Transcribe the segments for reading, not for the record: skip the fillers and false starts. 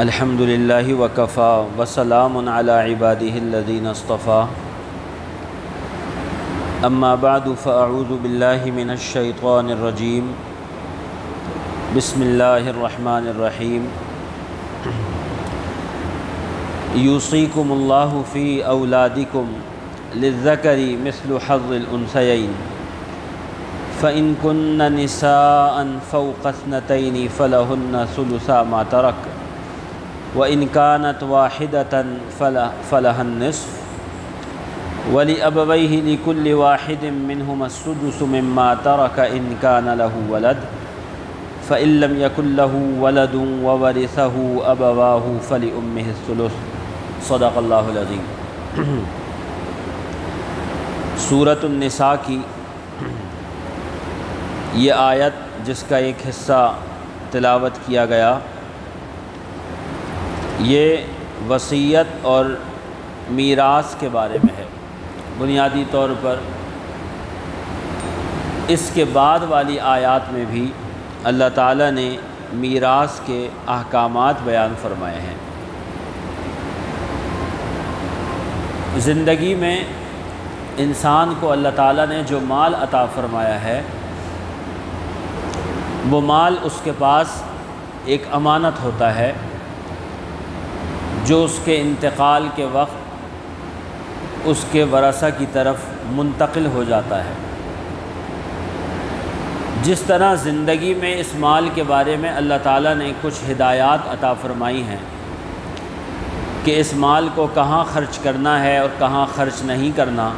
الحمد للہ وکفا وسلام علی عباده الذین اصطفى اما بعد فاعوذ باللہ من الشیطان الرجیم بسم اللہ الرحمن الرحیم یوصیکم اللہ فی اولادکم للذکر مثل حظ الانثیین فإن كن نساء فوق اثنتین فلہن ثلثا ما ترک وَإِنْ كَانَتْ وَاحِدَةً فَلَهَا النِّصْفُ وَلِأَبَوَيْهِ لِكُلِّ وَاحِدٍ مِّنْهُمَا السُّدُسُ مِمَّا تَرَكَ إِنْ كَانَ لَهُ وَلَدٌ فَإِنْ لَمْ يَكُنْ لَهُ وَلَدٌ وَوَرِثَهُ أَبَوَاهُ فَلِأُمِّهِ الثُّلُثُ صدق اللہ العظیم۔ سورۃ النساء کی یہ آیت جس کا ایک حصہ تلاوت کیا گیا، یہ وصیت اور میراث کے بارے میں ہے۔ بنیادی طور پر اس کے بعد والی آیات میں بھی اللہ تعالیٰ نے میراث کے احکامات بیان فرمائے ہیں۔ زندگی میں انسان کو اللہ تعالیٰ نے جو مال عطا فرمایا ہے، وہ مال اس کے پاس ایک امانت ہوتا ہے جو اس کے انتقال کے وقت اس کے ورثہ کی طرف منتقل ہو جاتا ہے۔ جس طرح زندگی میں اس مال کے بارے میں اللہ تعالیٰ نے کچھ ہدایات عطا فرمائی ہیں کہ اس مال کو کہاں خرچ کرنا ہے اور کہاں خرچ نہیں کرنا،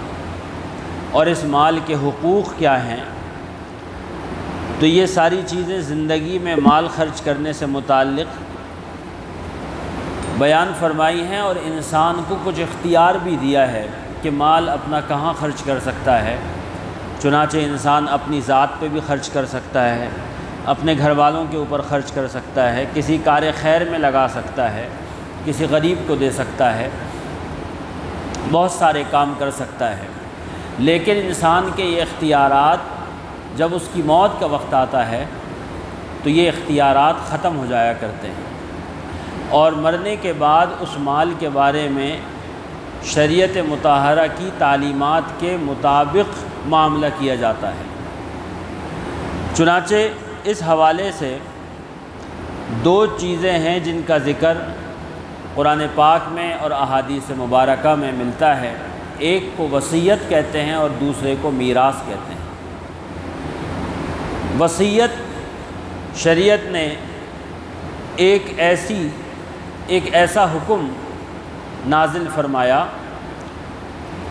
اور اس مال کے حقوق کیا ہیں، تو یہ ساری چیزیں زندگی میں مال خرچ کرنے سے متعلق بیان فرمائی ہیں، اور انسان کو کچھ اختیار بھی دیا ہے کہ مال اپنا کہاں خرچ کر سکتا ہے۔ چنانچہ انسان اپنی ذات پہ بھی خرچ کر سکتا ہے، اپنے گھر والوں کے اوپر خرچ کر سکتا ہے، کسی کار خیر میں لگا سکتا ہے، کسی غریب کو دے سکتا ہے، بہت سارے کام کر سکتا ہے۔ لیکن انسان کے یہ اختیارات جب اس کی موت کا وقت آتا ہے تو یہ اختیارات ختم ہو جایا کرتے ہیں، اور مرنے کے بعد اس مال کے بارے میں شریعت مطہرہ کی تعلیمات کے مطابق معاملہ کیا جاتا ہے۔ چنانچہ اس حوالے سے دو چیزیں ہیں جن کا ذکر قرآن پاک میں اور احادیث مبارکہ میں ملتا ہے۔ ایک کو وصیت کہتے ہیں اور دوسرے کو میراث کہتے ہیں۔ وصیت شریعت نے ایک ایسا حکم نازل فرمایا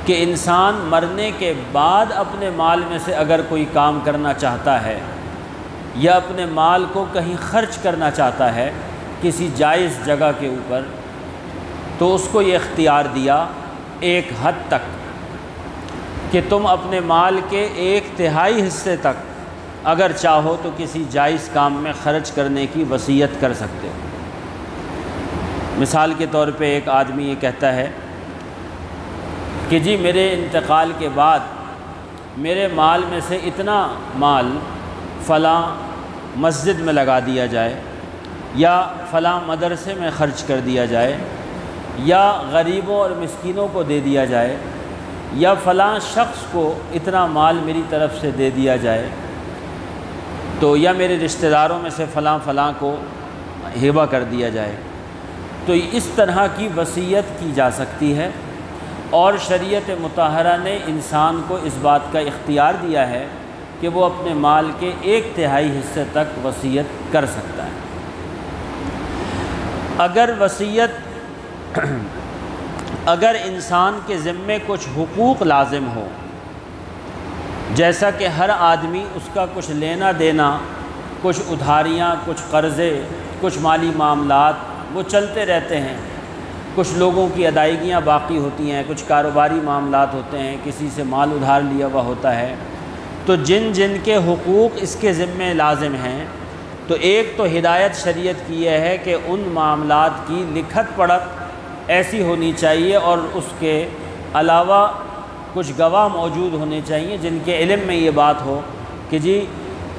کہ انسان مرنے کے بعد اپنے مال میں سے اگر کوئی کام کرنا چاہتا ہے یا اپنے مال کو کہیں خرچ کرنا چاہتا ہے کسی جائز جگہ کے اوپر، تو اس کو یہ اختیار دیا ایک حد تک کہ تم اپنے مال کے 1/3 حصے تک اگر چاہو تو کسی جائز کام میں خرچ کرنے کی وصیت کر سکتے ہو۔ مثال کے طور پہ ایک آدمی یہ کہتا ہے کہ جی میرے انتقال کے بعد میرے مال میں سے اتنا مال فلاں مسجد میں لگا دیا جائے، یا فلاں مدرسے میں خرچ کر دیا جائے، یا غریبوں اور مسکینوں کو دے دیا جائے، یا فلاں شخص کو اتنا مال میری طرف سے دے دیا جائے، تو یا میرے رشتہ داروں میں سے فلاں کو ہبہ کر دیا جائے۔ تو اس طرح کی وصیت کی جا سکتی ہے، اور شریعت مطہرہ نے انسان کو اس بات کا اختیار دیا ہے کہ وہ اپنے مال کے 1/3 حصے تک وصیت کر سکتا ہے۔ اگر انسان کے ذمے کچھ حقوق لازم ہو، جیسا کہ ہر آدمی اس کا کچھ لینا دینا، کچھ ادھاریاں، کچھ قرضے، کچھ مالی معاملات وہ چلتے رہتے ہیں، کچھ لوگوں کی ادائیگیاں باقی ہوتی ہیں، کچھ کاروباری معاملات ہوتے ہیں، کسی سے مال ادھار لیا ہوا ہوتا ہے، تو جن جن کے حقوق اس کے ذمے لازم ہیں، تو ایک تو ہدایت شریعت کی یہ ہے کہ ان معاملات کی لکھت پڑھت ایسی ہونی چاہیے، اور اس کے علاوہ کچھ گواہ موجود ہونے چاہیے جن کے علم میں یہ بات ہو کہ جی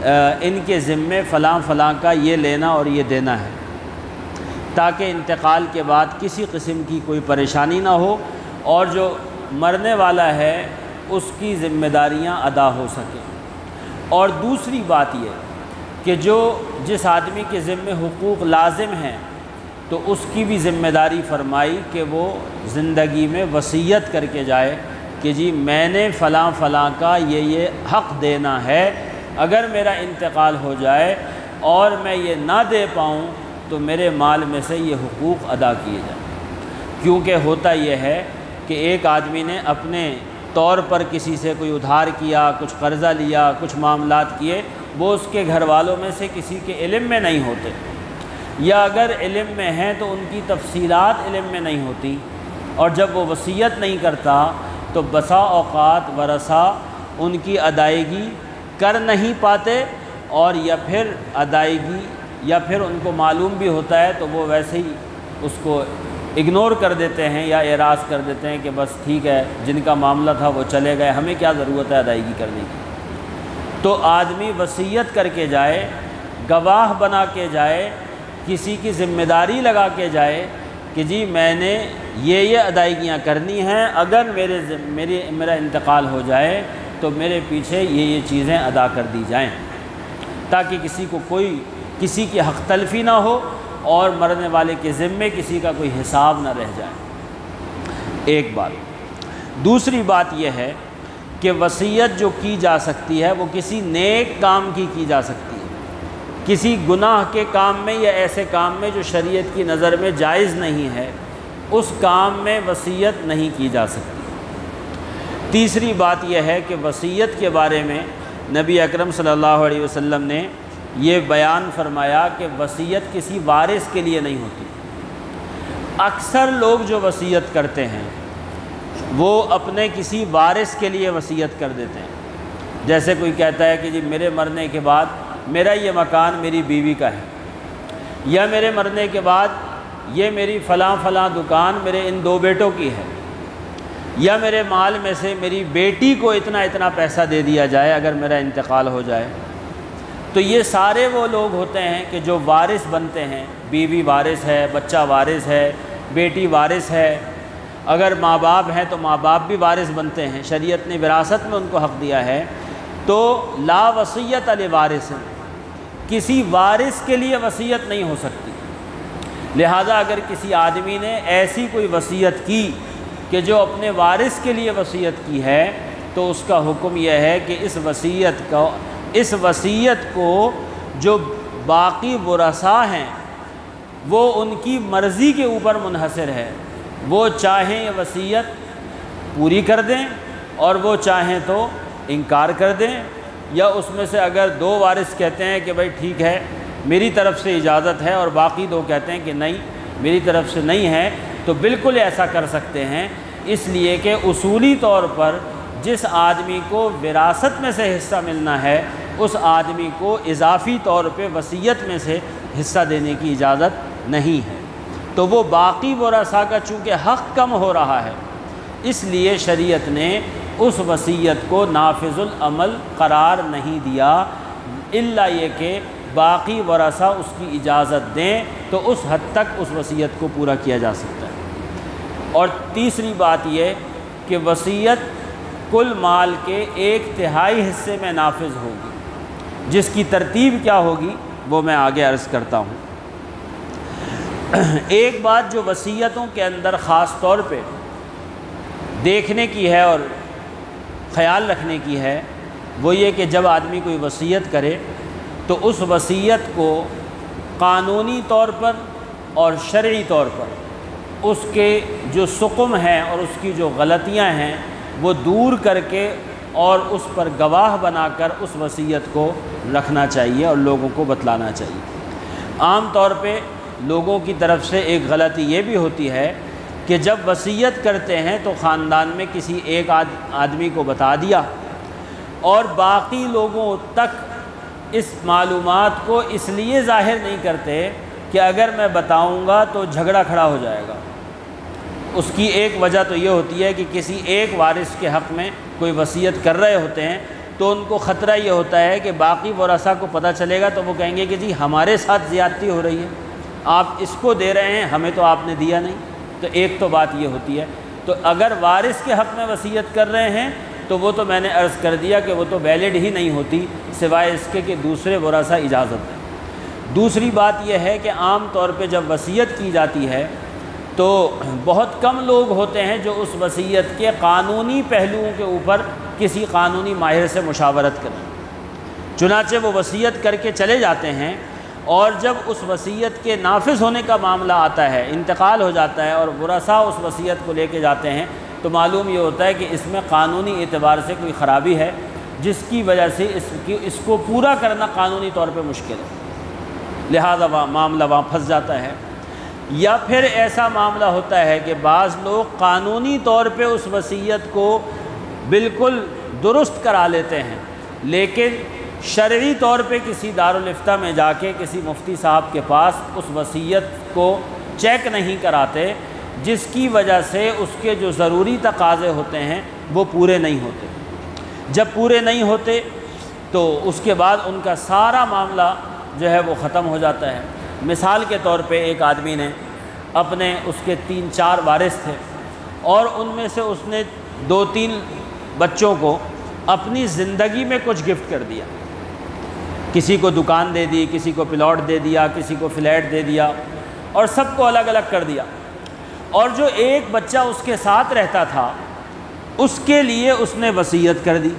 ان کے ذمے فلاں کا یہ لینا اور یہ دینا ہے۔ تاکہ انتقال کے بعد کسی قسم کی کوئی پریشانی نہ ہو اور جو مرنے والا ہے اس کی ذمہ داریاں ادا ہو سکیں۔ اور دوسری بات یہ کہ جس آدمی کے ذمے حقوق لازم ہیں تو اس کی بھی ذمہ داری فرمائی کہ وہ زندگی میں وصیت کر کے جائے کہ جی میں نے فلاں فلاں کا یہ حق دینا ہے، اگر میرا انتقال ہو جائے اور میں یہ نہ دے پاؤں تو میرے مال میں سے یہ حقوق ادا کیے جائیں۔ کیونکہ ہوتا یہ ہے کہ ایک آدمی نے اپنے طور پر کسی سے کوئی ادھار کیا، کچھ قرضہ لیا، کچھ معاملات کیے، وہ اس کے گھر والوں میں سے کسی کے علم میں نہیں ہوتے، یا اگر علم میں ہیں تو ان کی تفصیلات علم میں نہیں ہوتی، اور جب وہ وصیت نہیں کرتا تو بسا اوقات ورثہ ان کی ادائیگی کر نہیں پاتے، اور یا پھر ادائیگی یا پھر ان کو معلوم بھی ہوتا ہے تو وہ ویسے ہی اس کو اگنور کر دیتے ہیں یا اعراض کر دیتے ہیں کہ بس ٹھیک ہے، جن کا معاملہ تھا وہ چلے گئے، ہمیں کیا ضرورت ہے ادائیگی کرنے کی۔ تو آدمی وصیت کر کے جائے، گواہ بنا کے جائے، کسی کی ذمہ داری لگا کے جائے کہ جی میں نے یہ ادائیگیاں کرنی ہیں، اگر میرا انتقال ہو جائے تو میرے پیچھے یہ چیزیں ادا کر دی جائیں، تاکہ کسی کی حق تلفی نہ ہو اور مرنے والے کے ذمے کسی کا کوئی حساب نہ رہ جائے۔ ایک بات۔ دوسری بات یہ ہے کہ وصیت جو کی جا سکتی ہے وہ کسی نیک کام کی جا سکتی ہے، کسی گناہ کے کام میں یا ایسے کام میں جو شریعت کی نظر میں جائز نہیں ہے، اس کام میں وصیت نہیں کی جا سکتی۔ تیسری بات یہ ہے کہ وصیت کے بارے میں نبی اکرم صلی اللہ علیہ وسلم نے یہ بیان فرمایا کہ وصیت کسی وارث کے لیے نہیں ہوتی۔ اکثر لوگ جو وصیت کرتے ہیں وہ اپنے کسی وارث کے لیے وصیت کر دیتے ہیں، جیسے کوئی کہتا ہے کہ جی میرے مرنے کے بعد میرا یہ مکان میری بیوی کا ہے، یا میرے مرنے کے بعد یہ میری فلاں فلاں دکان میرے ان 2 بیٹوں کی ہے، یا میرے مال میں سے میری بیٹی کو اتنا اتنا پیسہ دے دیا جائے اگر میرا انتقال ہو جائے۔ تو یہ سارے وہ لوگ ہوتے ہیں کہ جو وارث بنتے ہیں، بیوی وارث ہے، بچہ وارث ہے، بیٹی وارث ہے، اگر ماں باپ ہیں تو ماں باپ بھی وارث بنتے ہیں، شریعت نے وراثت میں ان کو حق دیا ہے۔ تو لا وصیت لوارث، کسی وارث کے لیے وصیت نہیں ہو سکتی۔ لہذا اگر کسی آدمی نے ایسی کوئی وصیت کی کہ جو اپنے وارث کے لیے وصیت کی ہے تو اس کا حکم یہ ہے کہ اس وصیت کو جو باقی ورثاء ہیں وہ ان کی مرضی کے اوپر منحصر ہے، وہ چاہیں یہ وصیت پوری کر دیں اور وہ چاہیں تو انکار کر دیں، یا اس میں سے اگر 2 وارث کہتے ہیں کہ بھائی ٹھیک ہے میری طرف سے اجازت ہے اور باقی 2 کہتے ہیں کہ نہیں میری طرف سے نہیں ہے، تو بالکل ایسا کر سکتے ہیں، اس لیے کہ اصولی طور پر جس آدمی کو وراثت میں سے حصہ ملنا ہے اس آدمی کو اضافی طور پہ وصیت میں سے حصہ دینے کی اجازت نہیں ہے۔ تو وہ باقی ورثاء کا چونکہ حق کم ہو رہا ہے، اس لیے شریعت نے اس وصیت کو نافذ العمل قرار نہیں دیا، الا یہ کہ باقی ورثاء اس کی اجازت دیں تو اس حد تک اس وصیت کو پورا کیا جا سکتا ہے۔ اور تیسری بات یہ کہ وصیت کل مال کے 1/3 حصے میں نافذ ہوگی، جس کی ترتیب کیا ہوگی وہ میں آگے عرض کرتا ہوں۔ ایک بات جو وصیتوں کے اندر خاص طور پہ دیکھنے کی ہے اور خیال رکھنے کی ہے وہ یہ کہ جب آدمی کوئی وصیت کرے تو اس وصیت کو قانونی طور پر اور شرعی طور پر اس کے جو سقم ہیں اور اس کی جو غلطیاں ہیں وہ دور کر کے اور اس پر گواہ بنا کر اس وصیت کو رکھنا چاہیے اور لوگوں کو بتلانا چاہیے۔ عام طور پہ لوگوں کی طرف سے ایک غلطی یہ بھی ہوتی ہے کہ جب وصیت کرتے ہیں تو خاندان میں کسی ایک آدمی کو بتا دیا اور باقی لوگوں تک اس معلومات کو اس لیے ظاہر نہیں کرتے کہ اگر میں بتاؤں گا تو جھگڑا کھڑا ہو جائے گا۔ اس کی ایک وجہ تو یہ ہوتی ہے کہ کسی ایک وارث کے حق میں کوئی وصیت کر رہے ہوتے ہیں تو ان کو خطرہ یہ ہوتا ہے کہ باقی ورثاء کو پتہ چلے گا تو وہ کہیں گے کہ جی ہمارے ساتھ زیادتی ہو رہی ہے، آپ اس کو دے رہے ہیں، ہمیں تو آپ نے دیا نہیں۔ تو ایک تو بات یہ ہوتی ہے۔ تو اگر وارث کے حق میں وصیت کر رہے ہیں تو وہ تو میں نے عرض کر دیا کہ وہ تو ویلڈ ہی نہیں ہوتی، سوائے اس کے کہ دوسرے ورثہ اجازت دیں۔ دوسری بات یہ ہے کہ عام طور پہ جب وصیت کی جاتی ہے تو بہت کم لوگ ہوتے ہیں جو اس وصیت کے قانونی پہلوؤں کے اوپر کسی قانونی ماہر سے مشاورت کریں۔ چنانچہ وہ وصیت کر کے چلے جاتے ہیں، اور جب اس وصیت کے نافذ ہونے کا معاملہ آتا ہے، انتقال ہو جاتا ہے اور ورثاء اس وصیت کو لے کے جاتے ہیں، تو معلوم یہ ہوتا ہے کہ اس میں قانونی اعتبار سے کوئی خرابی ہے، جس کی وجہ سے اس کو پورا کرنا قانونی طور پہ مشکل ہے، لہذا معاملہ وہاں پھنس جاتا ہے۔ یا پھر ایسا معاملہ ہوتا ہے کہ بعض لوگ قانونی طور پہ اس وصیت کو بالکل درست کرا لیتے ہیں، لیکن شرعی طور پہ کسی دارالافتاء میں جا کے کسی مفتی صاحب کے پاس اس وصیت کو چیک نہیں کراتے، جس کی وجہ سے اس کے جو ضروری تقاضے ہوتے ہیں وہ پورے نہیں ہوتے۔ جب پورے نہیں ہوتے تو اس کے بعد ان کا سارا معاملہ جو ہے وہ ختم ہو جاتا ہے۔ مثال کے طور پہ ایک آدمی نے اپنے اس کے 3-4 وارث تھے، اور ان میں سے اس نے 2-3 بچوں کو اپنی زندگی میں کچھ گفٹ کر دیا، کسی کو دکان دے دی، کسی کو پلاٹ دے دیا، کسی کو فلیٹ دے دیا، اور سب کو الگ الگ کر دیا۔ اور جو ایک بچہ اس کے ساتھ رہتا تھا اس کے لیے اس نے وصیت کر دی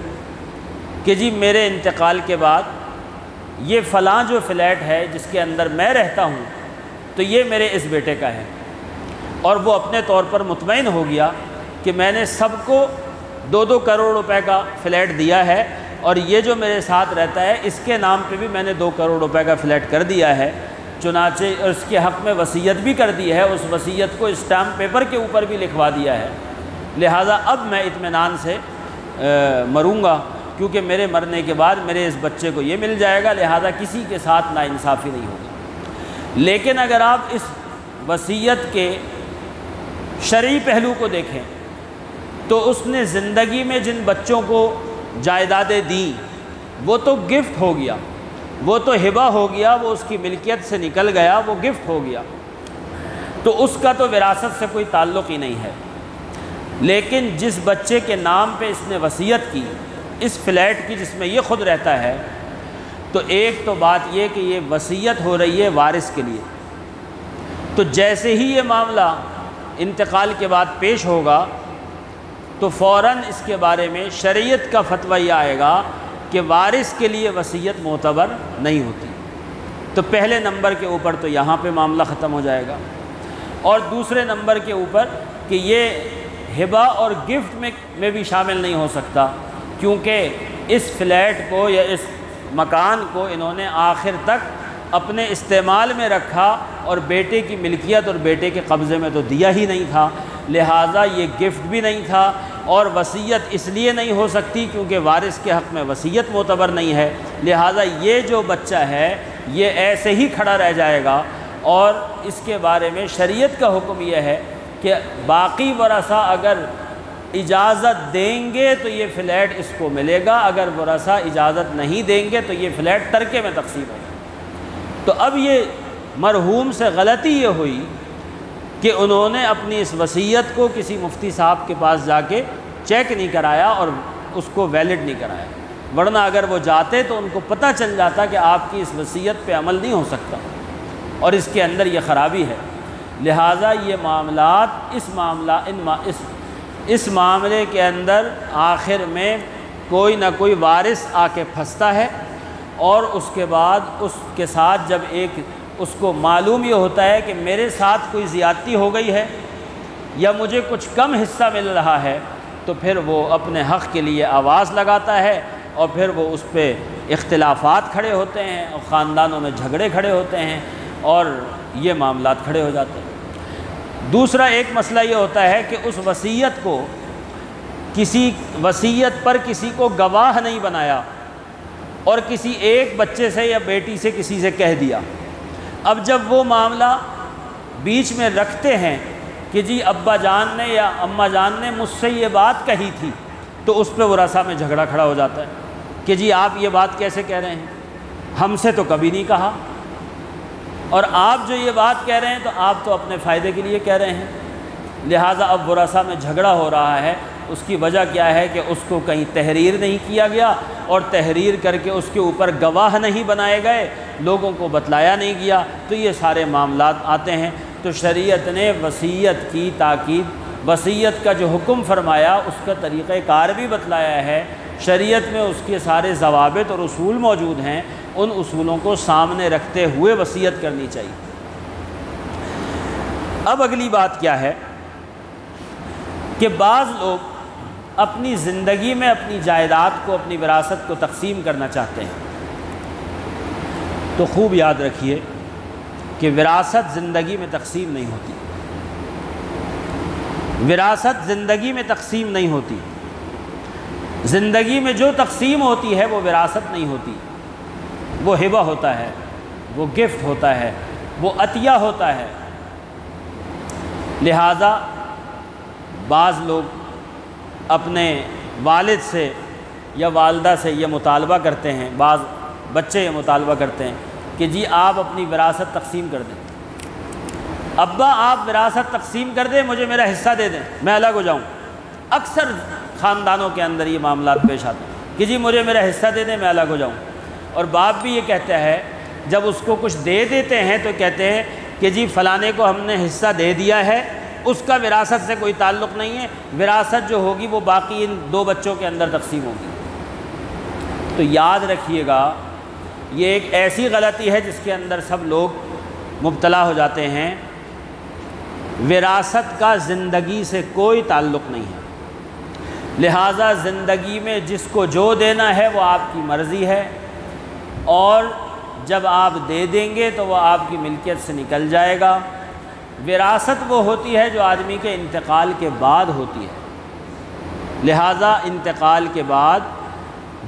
کہ جی میرے انتقال کے بعد یہ فلاں جو فلیٹ ہے جس کے اندر میں رہتا ہوں تو یہ میرے اس بیٹے کا ہے۔ اور وہ اپنے طور پر مطمئن ہو گیا کہ میں نے سب کو 2-2 کروڑ روپے کا فلیٹ دیا ہے، اور یہ جو میرے ساتھ رہتا ہے اس کے نام پہ بھی میں نے 2 کروڑ روپے کا فلیٹ کر دیا ہے، چنانچہ اس کے حق میں وصیت بھی کر دی ہے، اس وصیت کو اسٹامپ پیپر کے اوپر بھی لکھوا دیا ہے، لہٰذا اب میں اطمینان سے مروں گا، کیونکہ میرے مرنے کے بعد میرے اس بچے کو یہ مل جائے گا، لہٰذا کسی کے ساتھ ناانصافی نہیں ہوگی۔ لیکن اگر آپ اس وصیت کے شرعی پہلو کو دیکھیں تو اس نے زندگی میں جن بچوں کو جائیدادیں دیں وہ تو گفٹ ہو گیا، وہ تو ہبہ ہو گیا، وہ اس کی ملکیت سے نکل گیا، وہ گفٹ ہو گیا، تو اس کا تو وراثت سے کوئی تعلق ہی نہیں ہے۔ لیکن جس بچے کے نام پہ اس نے وصیت کی، اس فلیٹ کی جس میں یہ خود رہتا ہے، تو ایک تو بات یہ کہ یہ وصیت ہو رہی ہے وارث کے لیے، تو جیسے ہی یہ معاملہ انتقال کے بعد پیش ہوگا تو فوراً اس کے بارے میں شریعت کا فتویٰ یہ آئے گا کہ وارث کے لیے وصیت معتبر نہیں ہوتی۔ تو پہلے نمبر کے اوپر تو یہاں پہ معاملہ ختم ہو جائے گا، اور دوسرے نمبر کے اوپر کہ یہ ہبہ اور گفٹ میں بھی شامل نہیں ہو سکتا، کیونکہ اس فلیٹ کو یا اس مکان کو انہوں نے آخر تک اپنے استعمال میں رکھا، اور بیٹے کی ملکیت اور بیٹے کے قبضے میں تو دیا ہی نہیں تھا، لہٰذا یہ گفٹ بھی نہیں تھا، اور وصیت اس لیے نہیں ہو سکتی کیونکہ وارث کے حق میں وصیت معتبر نہیں ہے، لہٰذا یہ جو بچہ ہے یہ ایسے ہی کھڑا رہ جائے گا۔ اور اس کے بارے میں شریعت کا حکم یہ ہے کہ باقی ورثہ اگر اجازت دیں گے تو یہ فلیٹ اس کو ملے گا، اگر ورثہ اجازت نہیں دیں گے تو یہ فلیٹ ترکے میں تقسیم ہوگا۔ تو اب یہ مرحوم سے غلطی یہ ہوئی کہ انہوں نے اپنی اس وصیت کو کسی مفتی صاحب کے پاس جا کے چیک نہیں کرایا اور اس کو ویلڈ نہیں کرایا، ورنہ اگر وہ جاتے تو ان کو پتہ چل جاتا کہ آپ کی اس وصیت پہ عمل نہیں ہو سکتا اور اس کے اندر یہ خرابی ہے۔ لہٰذا یہ معاملات اس معاملے کے اندر آخر میں کوئی نہ کوئی وارث آ کے پھنستا ہے، اور اس کے بعد اس کے ساتھ جب اس کو معلوم یہ ہوتا ہے کہ میرے ساتھ کوئی زیادتی ہو گئی ہے یا مجھے کچھ کم حصہ مل رہا ہے، تو پھر وہ اپنے حق کے لیے آواز لگاتا ہے، اور پھر وہ اس پہ اختلافات کھڑے ہوتے ہیں، اور خاندانوں میں جھگڑے کھڑے ہوتے ہیں، اور یہ معاملات کھڑے ہو جاتے ہیں۔ دوسرا ایک مسئلہ یہ ہوتا ہے کہ اس وصیت کو کسی وصیت پر کسی کو گواہ نہیں بنایا، اور کسی ایک بچے سے یا بیٹی سے کسی سے کہہ دیا۔ اب جب وہ معاملہ بیچ میں رکھتے ہیں کہ جی ابا جان نے یا اماں جان نے مجھ سے یہ بات کہی تھی، تو اس پہ ورثہ میں جھگڑا کھڑا ہو جاتا ہے کہ جی آپ یہ بات کیسے کہہ رہے ہیں، ہم سے تو کبھی نہیں کہا۔ اور آپ جو یہ بات کہہ رہے ہیں تو آپ تو اپنے فائدے کے لیے کہہ رہے ہیں، لہٰذا اب ورثہ میں جھگڑا ہو رہا ہے۔ اس کی وجہ کیا ہے کہ اس کو کہیں تحریر نہیں کیا گیا، اور تحریر کر کے اس کے اوپر گواہ نہیں بنائے گئے، لوگوں کو بتلایا نہیں گیا، تو یہ سارے معاملات آتے ہیں۔ تو شریعت نے وصیت کی تاکید، وصیت کا جو حکم فرمایا اس کا طریقہ کار بھی بتلایا ہے۔ شریعت میں اس کے سارے ضوابط اور اصول موجود ہیں، ان اصولوں کو سامنے رکھتے ہوئے وصیت کرنی چاہیے۔ اب اگلی بات کیا ہے کہ بعض لوگ اپنی زندگی میں اپنی جائیداد کو، اپنی وراثت کو تقسیم کرنا چاہتے ہیں۔ تو خوب یاد رکھیے کہ وراثت زندگی میں تقسیم نہیں ہوتی، وراثت زندگی میں تقسیم نہیں ہوتی۔ زندگی میں جو تقسیم ہوتی ہے وہ وراثت نہیں ہوتی، وہ ہبہ ہوتا ہے، وہ گفٹ ہوتا ہے، وہ عطیہ ہوتا ہے۔ لہذا بعض لوگ اپنے والد سے یا والدہ سے یہ مطالبہ کرتے ہیں، بعض بچے یہ مطالبہ کرتے ہیں کہ جی آپ اپنی وراثت تقسیم کر دیں، ابا آپ وراثت تقسیم کر دیں، مجھے میرا حصہ دے دیں، میں الگ ہو جاؤں۔ اکثر خاندانوں کے اندر یہ معاملات پیش آتے ہیں کہ جی مجھے میرا حصہ دے دیں، میں الگ ہو جاؤں۔ اور باپ بھی یہ کہتا ہے، جب اس کو کچھ دے دیتے ہیں تو کہتے ہیں کہ جی فلانے کو ہم نے حصہ دے دیا ہے، اس کا وراثت سے کوئی تعلق نہیں ہے، وراثت جو ہوگی وہ باقی ان دو بچوں کے اندر تقسیم ہوگی۔ تو یاد رکھیے گا، یہ ایک ایسی غلطی ہے جس کے اندر سب لوگ مبتلا ہو جاتے ہیں۔ وراثت کا زندگی سے کوئی تعلق نہیں ہے، لہٰذا زندگی میں جس کو جو دینا ہے وہ آپ کی مرضی ہے، اور جب آپ دے دیں گے تو وہ آپ کی ملکیت سے نکل جائے گا۔ وراثت وہ ہوتی ہے جو آدمی کے انتقال کے بعد ہوتی ہے، لہٰذا انتقال کے بعد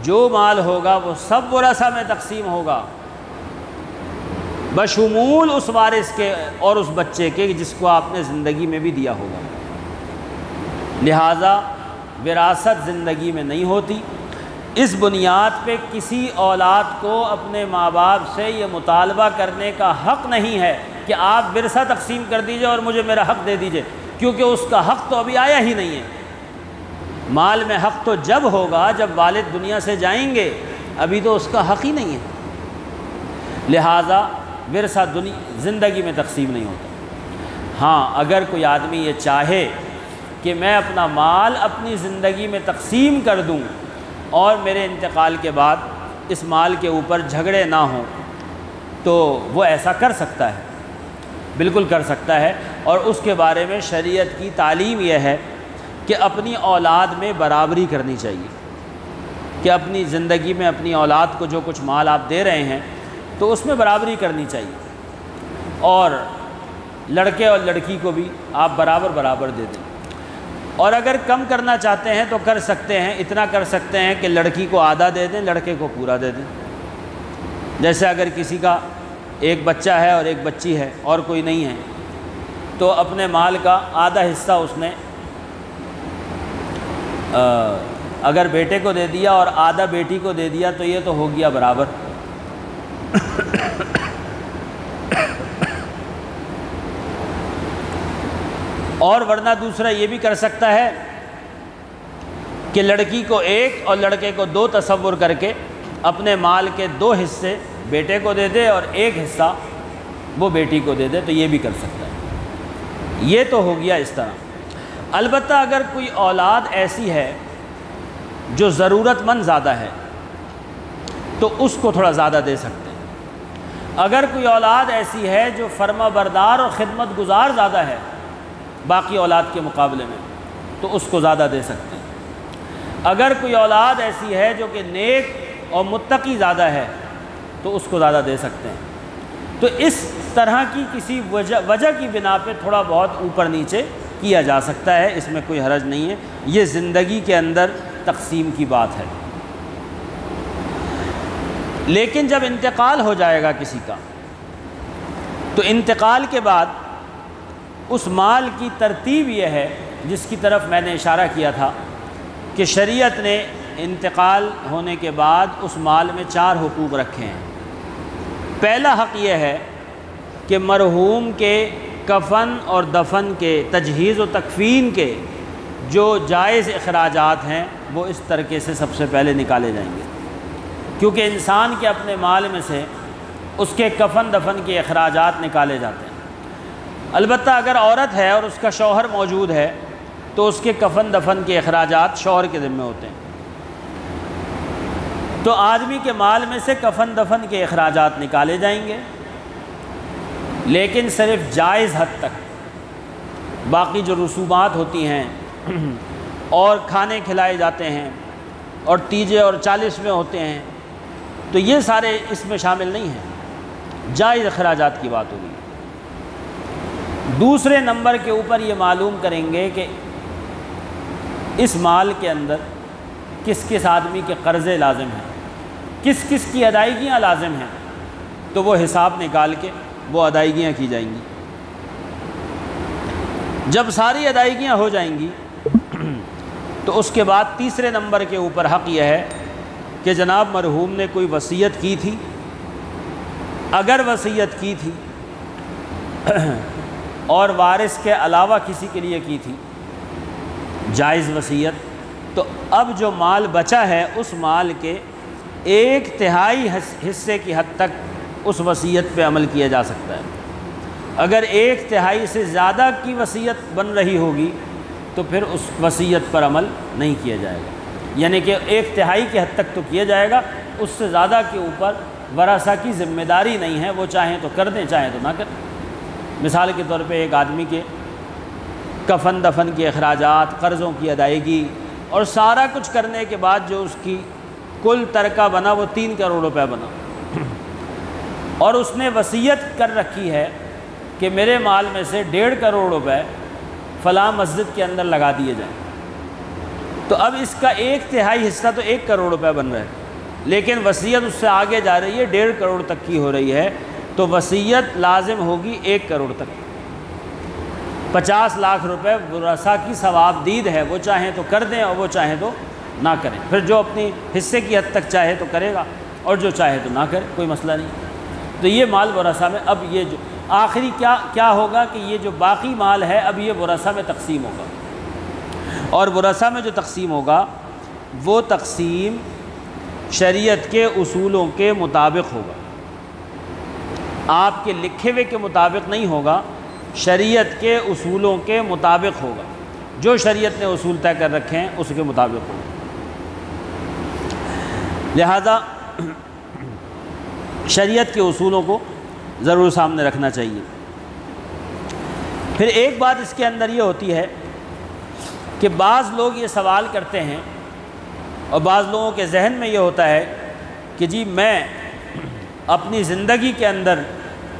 جو مال ہوگا وہ سب ورثہ میں تقسیم ہوگا، بشمول اس وارث کے اور اس بچے کے جس کو آپ نے زندگی میں بھی دیا ہوگا۔ لہٰذا وراثت زندگی میں نہیں ہوتی۔ اس بنیاد پہ کسی اولاد کو اپنے ماں باپ سے یہ مطالبہ کرنے کا حق نہیں ہے کہ آپ ورثہ تقسیم کر دیجئے اور مجھے میرا حق دے دیجئے، کیونکہ اس کا حق تو ابھی آیا ہی نہیں ہے۔ مال میں حق تو جب ہوگا جب والد دنیا سے جائیں گے، ابھی تو اس کا حق ہی نہیں ہے۔ لہٰذا ورثہ زندگی میں تقسیم نہیں ہوتا۔ ہاں، اگر کوئی آدمی یہ چاہے کہ میں اپنا مال اپنی زندگی میں تقسیم کر دوں اور میرے انتقال کے بعد اس مال کے اوپر جھگڑے نہ ہوں، تو وہ ایسا کر سکتا ہے، بالکل کر سکتا ہے۔ اور اس کے بارے میں شریعت کی تعلیم یہ ہے کہ اپنی اولاد میں برابری کرنی چاہیے، کہ اپنی زندگی میں اپنی اولاد کو جو کچھ مال آپ دے رہے ہیں تو اس میں برابری کرنی چاہیے، اور لڑکے اور لڑکی کو بھی آپ برابر دے دیں۔ اور اگر کم کرنا چاہتے ہیں تو کر سکتے ہیں، اتنا کر سکتے ہیں کہ لڑکی کو آدھا دے دیں، لڑکے کو پورا دے دیں۔ جیسے اگر کسی کا ایک بچہ ہے اور ایک بچی ہے اور کوئی نہیں ہے، تو اپنے مال کا آدھا حصہ اس نے اگر بیٹے کو دے دیا اور آدھا بیٹی کو دے دیا تو یہ تو ہو گیا برابر۔ اور ورنہ دوسرا یہ بھی کر سکتا ہے کہ لڑکی کو ایک اور لڑکے کو دو تصور کر کے اپنے مال کے 2 حصے بیٹے کو دے دے اور 1 حصہ وہ بیٹی کو دے دے، تو یہ بھی کر سکتا ہے۔ یہ تو ہو گیا اس طرح۔ البتہ اگر کوئی اولاد ایسی ہے جو ضرورت مند زیادہ ہے تو اس کو تھوڑا زیادہ دے سکتے ہیں۔ اگر کوئی اولاد ایسی ہے جو فرما بردار اور خدمت گزار زیادہ ہے باقی اولاد کے مقابلے میں، تو اس کو زیادہ دے سکتے ہیں۔ اگر کوئی اولاد ایسی ہے جو کہ نیک اور متقی زیادہ ہے تو اس کو زیادہ دے سکتے ہیں۔ تو اس طرح کی کسی وجہ کی بنا پہ تھوڑا بہت اوپر نیچے کیا جا سکتا ہے، اس میں کوئی حرج نہیں ہے۔ یہ زندگی کے اندر تقسیم کی بات ہے۔ لیکن جب انتقال ہو جائے گا کسی کا، تو انتقال کے بعد اس مال کی ترتیب یہ ہے جس کی طرف میں نے اشارہ کیا تھا کہ شریعت نے انتقال ہونے کے بعد اس مال میں 4 حقوق رکھے ہیں۔ پہلا حق یہ ہے کہ مرحوم کے کفن اور دفن کے تجہیز و تکفین کے جو جائز اخراجات ہیں وہ اس طریقے سے سب سے پہلے نکالے جائیں گے، کیونکہ انسان کے اپنے مال میں سے اس کے کفن دفن کے اخراجات نکالے جاتے ہیں۔ البتہ اگر عورت ہے اور اس کا شوہر موجود ہے تو اس کے کفن دفن کے اخراجات شوہر کے ذمہ ہوتے ہیں۔ تو آدمی کے مال میں سے کفن دفن کے اخراجات نکالے جائیں گے، لیکن صرف جائز حد تک۔ باقی جو رسومات ہوتی ہیں اور کھانے کھلائے جاتے ہیں اور تیجے اور 40ویں ہوتے ہیں، تو یہ سارے اس میں شامل نہیں ہیں، جائز اخراجات کی بات ہوگی۔ دوسرے نمبر کے اوپر یہ معلوم کریں گے کہ اس مال کے اندر کس کس آدمی کے قرضے لازم ہیں، کس کس کی ادائیگیاں لازم ہیں، تو وہ حساب نکال کے وہ ادائیگیاں کی جائیں گی۔ جب ساری ادائیگیاں ہو جائیں گی تو اس کے بعد تیسرے نمبر کے اوپر حق یہ ہے کہ جناب مرحوم نے کوئی وصیت کی تھی، اگر وصیت کی تھی اور وارث کے علاوہ کسی کے لیے کی تھی جائز وصیت، تو اب جو مال بچا ہے اس مال کے 1/3 حصے کی حد تک اس وصیت پہ عمل کیا جا سکتا ہے۔ اگر 1/3 سے زیادہ کی وصیت بن رہی ہوگی تو پھر اس وصیت پر عمل نہیں کیا جائے گا، یعنی کہ 1/3 کی حد تک تو کیا جائے گا، اس سے زیادہ کے اوپر ورثہ کی ذمہ داری نہیں ہے، وہ چاہیں تو کر دیں چاہیں تو نہ کریں۔ مثال کے طور پہ ایک آدمی کے کفن دفن کے اخراجات، قرضوں کی ادائیگی اور سارا کچھ کرنے کے بعد جو اس کی کل ترکہ بنا وہ 3 کروڑ روپے بنا، اور اس نے وصیت کر رکھی ہے کہ میرے مال میں سے 1.5 کروڑ روپے فلاں مسجد کے اندر لگا دیے جائیں، تو اب اس کا 1/3 حصہ تو 1 کروڑ روپے بن رہا ہے، لیکن وصیت اس سے آگے جا رہی ہے، 1.5 کروڑ تک کی ہو رہی ہے، تو وصیت لازم ہوگی 1 کروڑ تک۔ 50 لاکھ روپے ورثہ کی ثواب دید ہے، وہ چاہیں تو کر دیں اور وہ چاہیں تو نہ کریں، پھر جو اپنی حصے کی حد تک چاہے تو کرے گا اور جو چاہے تو نہ کرے، کوئی مسئلہ نہیں۔ تو یہ مال ورثہ میں اب یہ جو آخری کیا ہوگا کہ یہ جو باقی مال ہے اب یہ ورثہ میں تقسیم ہوگا، اور ورثہ میں جو تقسیم ہوگا وہ تقسیم شریعت کے اصولوں کے مطابق ہوگا، آپ کے لکھے ہوئے کے مطابق نہیں ہوگا، شریعت کے اصولوں کے مطابق ہوگا، جو شریعت نے اصول طے کر رکھے ہیں اس کے مطابق ہوگا۔ لہذا شریعت کے اصولوں کو ضرور سامنے رکھنا چاہیے۔ پھر ایک بات اس کے اندر یہ ہوتی ہے کہ بعض لوگ یہ سوال کرتے ہیں اور بعض لوگوں کے ذہن میں یہ ہوتا ہے کہ جی میں اپنی زندگی کے اندر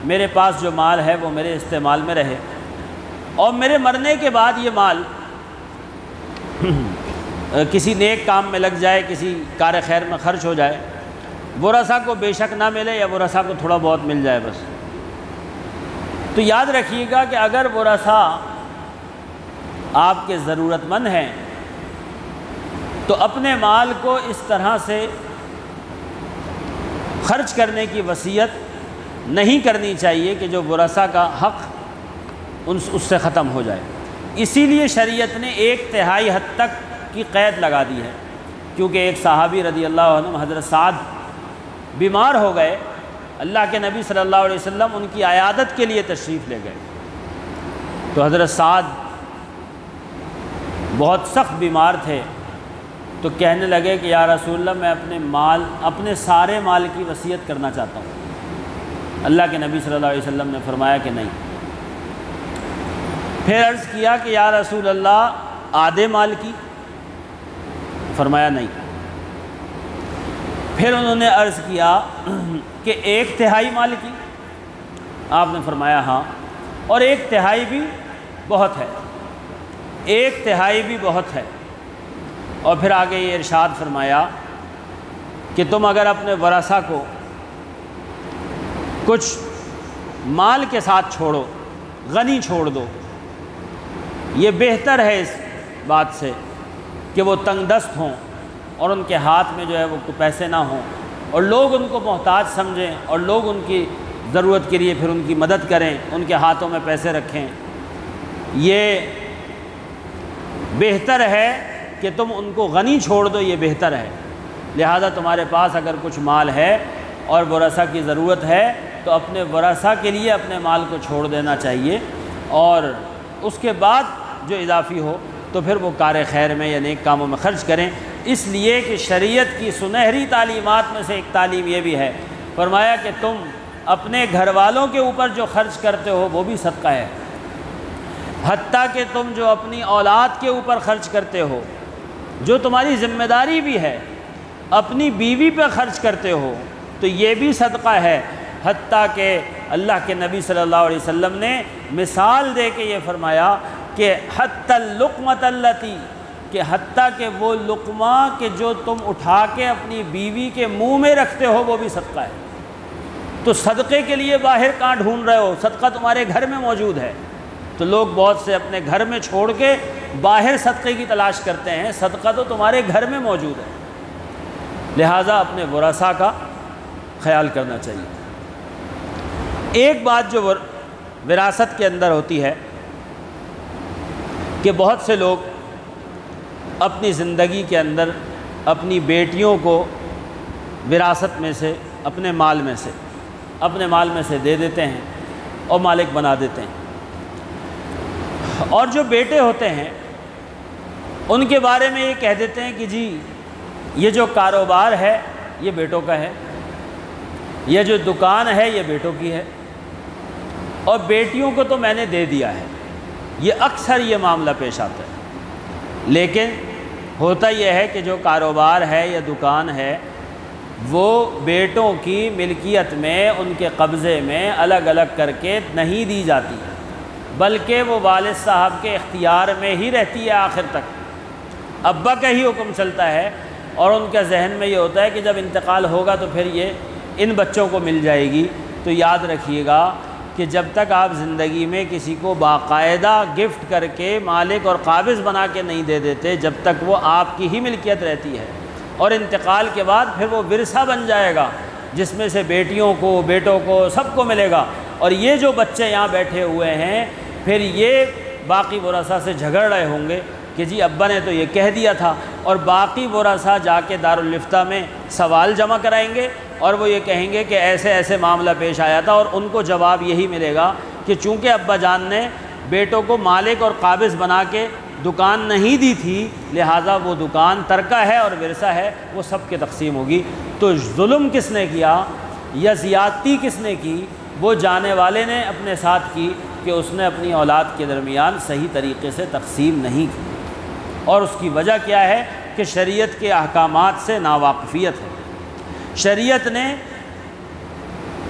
میرے پاس جو مال ہے وہ میرے استعمال میں رہے، اور میرے مرنے کے بعد یہ مال کسی نیک کام میں لگ جائے، کسی کار خیر میں خرچ ہو جائے، ورثہ کو بے شک نہ ملے یا ورثہ کو تھوڑا بہت مل جائے بس۔ تو یاد رکھیے گا کہ اگر ورثہ آپ کے ضرورت مند ہیں تو اپنے مال کو اس طرح سے خرچ کرنے کی وصیت نہیں کرنی چاہیے کہ جو ورثہ کا حق اس سے ختم ہو جائے۔ اسی لیے شریعت نے 1/3 حد تک کی قید لگا دی ہے، کیونکہ ایک صحابی رضی اللہ عنہ حضرت سعد بیمار ہو گئے، اللہ کے نبی صلی اللہ علیہ وسلم ان کی عیادت کے لیے تشریف لے گئے، تو حضرت سعد بہت سخت بیمار تھے، تو کہنے لگے کہ یا رسول اللہ میں اپنے سارے مال کی وصیت کرنا چاہتا ہوں۔ اللہ کے نبی صلی اللہ علیہ وسلم نے فرمایا کہ نہیں۔ پھر عرض کیا کہ یا رسول اللہ آدھے مال کی؟ فرمایا نہیں۔ پھر انہوں نے عرض کیا کہ 1/3 مال کی؟ آپ نے فرمایا ہاں، اور 1/3 بھی بہت ہے، 1/3 بھی بہت ہے۔ اور پھر آگے یہ ارشاد فرمایا کہ تم اگر اپنے ورثہ کو کچھ مال کے ساتھ چھوڑو، غنی چھوڑ دو، یہ بہتر ہے اس بات سے کہ وہ تنگ دست ہوں اور ان کے ہاتھ میں جو ہے وہ پیسے نہ ہوں اور لوگ ان کو محتاج سمجھیں اور لوگ ان کی ضرورت کے لیے پھر ان کی مدد کریں، ان کے ہاتھوں میں پیسے رکھیں۔ یہ بہتر ہے کہ تم ان کو غنی چھوڑ دو، یہ بہتر ہے۔ لہذا تمہارے پاس اگر کچھ مال ہے اور ورثہ کی ضرورت ہے تو اپنے ورثہ کے لیے اپنے مال کو چھوڑ دینا چاہیے، اور اس کے بعد جو اضافی ہو تو پھر وہ کار خیر میں یا نیک کاموں میں خرچ کریں۔ اس لیے کہ شریعت کی سنہری تعلیمات میں سے ایک تعلیم یہ بھی ہے، فرمایا کہ تم اپنے گھر والوں کے اوپر جو خرچ کرتے ہو وہ بھی صدقہ ہے، حتیٰ کہ تم جو اپنی اولاد کے اوپر خرچ کرتے ہو، جو تمہاری ذمہ داری بھی ہے، اپنی بیوی پہ خرچ کرتے ہو تو یہ بھی صدقہ ہے۔ حتیٰ کہ اللہ کے نبی صلی اللہ علیہ وسلم نے مثال دے کے یہ فرمایا کہ حتی اللقمۃ التی، کہ حتیٰ کہ وہ لقمہ کہ جو تم اٹھا کے اپنی بیوی کے منہ میں رکھتے ہو وہ بھی صدقہ ہے۔ تو صدقے کے لیے باہر کہاں ڈھونڈ رہے ہو؟ صدقہ تمہارے گھر میں موجود ہے۔ تو لوگ بہت سے اپنے گھر میں چھوڑ کے باہر صدقے کی تلاش کرتے ہیں، صدقہ تو تمہارے گھر میں موجود ہے۔ لہٰذا اپنے ورثاء کا خیال کرنا چاہیے۔ ایک بات جو وراثت کے اندر ہوتی ہے کہ بہت سے لوگ اپنی زندگی کے اندر اپنی بیٹیوں کو وراثت میں سے اپنے مال میں سے دے دیتے ہیں اور مالک بنا دیتے ہیں، اور جو بیٹے ہوتے ہیں ان کے بارے میں یہ کہہ دیتے ہیں کہ جی یہ جو کاروبار ہے یہ بیٹوں کا ہے، یہ جو دکان ہے یہ بیٹوں کی ہے، اور بیٹیوں کو تو میں نے دے دیا ہے۔ یہ اکثر یہ معاملہ پیش آتا ہے، لیکن ہوتا یہ ہے کہ جو کاروبار ہے یا دکان ہے وہ بیٹوں کی ملکیت میں، ان کے قبضے میں الگ الگ کر کے نہیں دی جاتی، بلکہ وہ والد صاحب کے اختیار میں ہی رہتی ہے آخر تک۔ ابا کا ہی حکم چلتا ہے، اور ان کے ذہن میں یہ ہوتا ہے کہ جب انتقال ہوگا تو پھر یہ ان بچوں کو مل جائے گی۔ تو یاد رکھیے گا کہ جب تک آپ زندگی میں کسی کو باقاعدہ گفٹ کر کے مالک اور قابض بنا کے نہیں دے دیتے، جب تک وہ آپ کی ہی ملکیت رہتی ہے، اور انتقال کے بعد پھر وہ ورثہ بن جائے گا جس میں سے بیٹیوں کو، بیٹوں کو، سب کو ملے گا۔ اور یہ جو بچے یہاں بیٹھے ہوئے ہیں پھر یہ باقی ورثاء سے جھگڑ رہے ہوں گے کہ جی ابا نے تو یہ کہہ دیا تھا، اور باقی ورثاء جا کے دارالفتہ میں سوال جمع کرائیں گے اور وہ یہ کہیں گے کہ ایسے ایسے معاملہ پیش آیا تھا، اور ان کو جواب یہی ملے گا کہ چونکہ ابا جان نے بیٹوں کو مالک اور قابض بنا کے دکان نہیں دی تھی، لہٰذا وہ دکان ترکہ ہے اور ورثہ ہے، وہ سب کے تقسیم ہوگی۔ تو ظلم کس نے کیا یا زیادتی کس نے کی؟ وہ جانے والے نے اپنے ساتھ کی کہ اس نے اپنی اولاد کے درمیان صحیح طریقے سے تقسیم نہیں کی، اور اس کی وجہ کیا ہے کہ شریعت کے احکامات سے ناواقفیت ہے۔ شریعت نے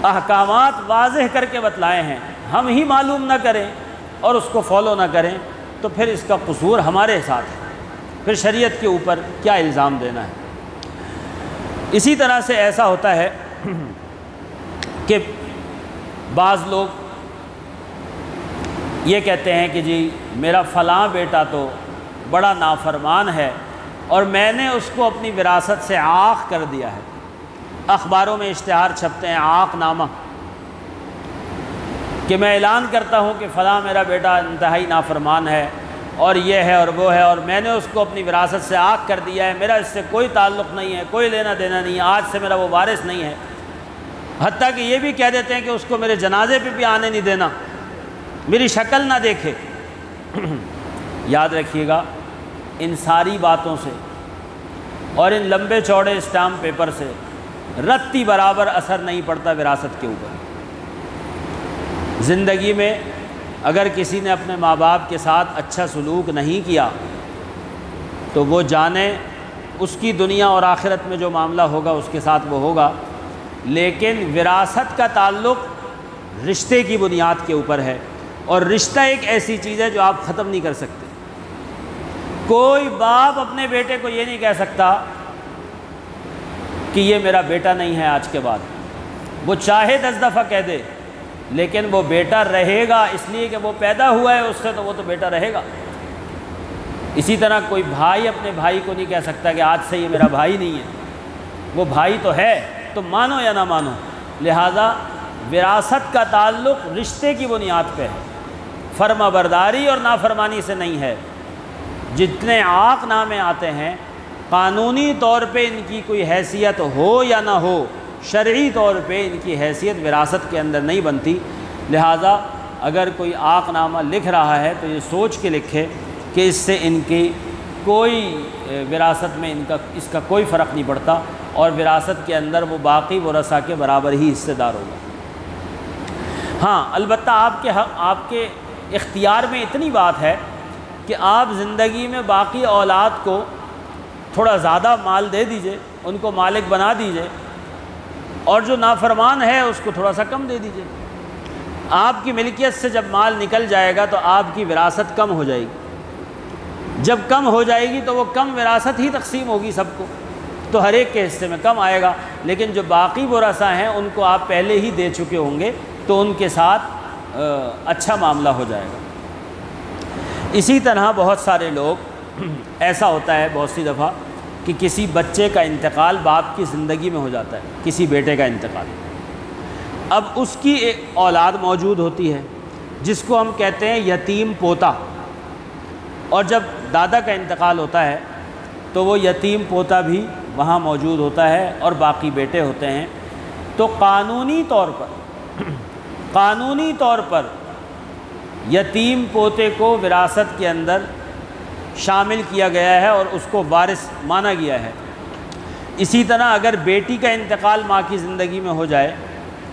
احکامات واضح کر کے بتلائے ہیں، ہم ہی معلوم نہ کریں اور اس کو فالو نہ کریں تو پھر اس کا قصور ہمارے ساتھ ہے، پھر شریعت کے اوپر کیا الزام دینا ہے۔ اسی طرح سے ایسا ہوتا ہے کہ بعض لوگ یہ کہتے ہیں کہ جی میرا فلاں بیٹا تو بڑا نافرمان ہے اور میں نے اس کو اپنی وراثت سے عاق کر دیا ہے۔ اخباروں میں اشتہار چھپتے ہیں، عاق نامہ، کہ میں اعلان کرتا ہوں کہ فلاں میرا بیٹا انتہائی نافرمان ہے اور یہ ہے اور وہ ہے، اور میں نے اس کو اپنی وراثت سے عاق کر دیا ہے، میرا اس سے کوئی تعلق نہیں ہے، کوئی لینا دینا نہیں ہے، آج سے میرا وہ وارث نہیں ہے۔ حتیٰ کہ یہ بھی کہہ دیتے ہیں کہ اس کو میرے جنازے پہ بھی آنے نہیں دینا، میری شکل نہ دیکھے۔ یاد رکھیے گا ان ساری باتوں سے اور ان لمبے چوڑے اسٹامپ پیپر سے رتی برابر اثر نہیں پڑتا وراثت کے اوپر۔ زندگی میں اگر کسی نے اپنے ماں باپ کے ساتھ اچھا سلوک نہیں کیا تو وہ جانے اس کی دنیا اور آخرت میں جو معاملہ ہوگا اس کے ساتھ وہ ہوگا، لیکن وراثت کا تعلق رشتے کی بنیاد کے اوپر ہے، اور رشتہ ایک ایسی چیز ہے جو آپ ختم نہیں کر سکتے۔ کوئی باپ اپنے بیٹے کو یہ نہیں کہہ سکتا کہ یہ میرا بیٹا نہیں ہے آج کے بعد، وہ چاہے 10 دفعہ کہہ دے لیکن وہ بیٹا رہے گا، اس لیے کہ وہ پیدا ہوا ہے اس سے، تو وہ تو بیٹا رہے گا۔ اسی طرح کوئی بھائی اپنے بھائی کو نہیں کہہ سکتا کہ آج سے یہ میرا بھائی نہیں ہے، وہ بھائی تو ہے، تو مانو یا نہ مانو۔ لہٰذا وراثت کا تعلق رشتے کی بنیاد پہ ہے، فرما برداری اور نافرمانی سے نہیں ہے۔ جتنے عاق نامے آتے ہیں قانونی طور پہ ان کی کوئی حیثیت ہو یا نہ ہو، شرعی طور پہ ان کی حیثیت وراثت کے اندر نہیں بنتی۔ لہٰذا اگر کوئی عاق نامہ لکھ رہا ہے تو یہ سوچ کے لکھے کہ اس سے ان کی کوئی وراثت میں اس کا کوئی فرق نہیں پڑتا، اور وراثت کے اندر وہ باقی ورثاء کے برابر ہی حصہ دار ہوگا۔ ہاں البتہ آپ کے اختیار میں اتنی بات ہے کہ آپ زندگی میں باقی اولاد کو تھوڑا زیادہ مال دے دیجئے، ان کو مالک بنا دیجئے، اور جو نافرمان ہے اس کو تھوڑا سا کم دے دیجئے۔ آپ کی ملکیت سے جب مال نکل جائے گا تو آپ کی وراثت کم ہو جائے گی، جب کم ہو جائے گی تو وہ کم وراثت ہی تقسیم ہوگی سب کو، تو ہر ایک کے حصے میں کم آئے گا، لیکن جو باقی ورثاء ہیں ان کو آپ پہلے ہی دے چکے ہوں گے تو ان کے ساتھ اچھا معاملہ ہو جائے گا۔ اسی طرح بہت سارے لوگ ایسا ہوتا ہے بہت سی دفعہ کہ کسی بچے کا انتقال باپ کی زندگی میں ہو جاتا ہے، کسی بیٹے کا انتقال، اب اس کی ایک اولاد موجود ہوتی ہے جس کو ہم کہتے ہیں یتیم پوتا، اور جب دادا کا انتقال ہوتا ہے تو وہ یتیم پوتا بھی وہاں موجود ہوتا ہے اور باقی بیٹے ہوتے ہیں، تو قانونی طور پر یتیم پوتے کو وراثت کے اندر شامل کیا گیا ہے اور اس کو وارث مانا گیا ہے۔ اسی طرح اگر بیٹی کا انتقال ماں کی زندگی میں ہو جائے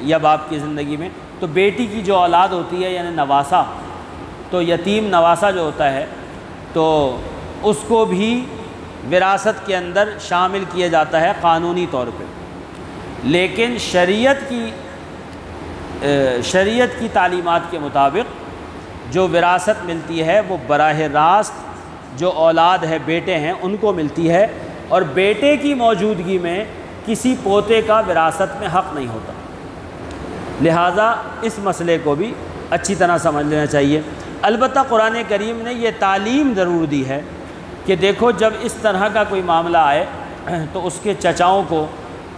یا باپ کی زندگی میں، تو بیٹی کی جو اولاد ہوتی ہے یعنی نواسہ، تو یتیم نواسہ جو ہوتا ہے تو اس کو بھی وراثت کے اندر شامل کیا جاتا ہے قانونی طور پہ، لیکن شریعت کی تعلیمات کے مطابق جو وراثت ملتی ہے وہ براہ راست جو اولاد ہے بیٹے ہیں ان کو ملتی ہے، اور بیٹے کی موجودگی میں کسی پوتے کا وراثت میں حق نہیں ہوتا۔ لہٰذا اس مسئلے کو بھی اچھی طرح سمجھ لینا چاہیے۔ البتہ قرآن کریم نے یہ تعلیم ضرور دی ہے کہ دیکھو جب اس طرح کا کوئی معاملہ آئے تو اس کے چچاؤں کو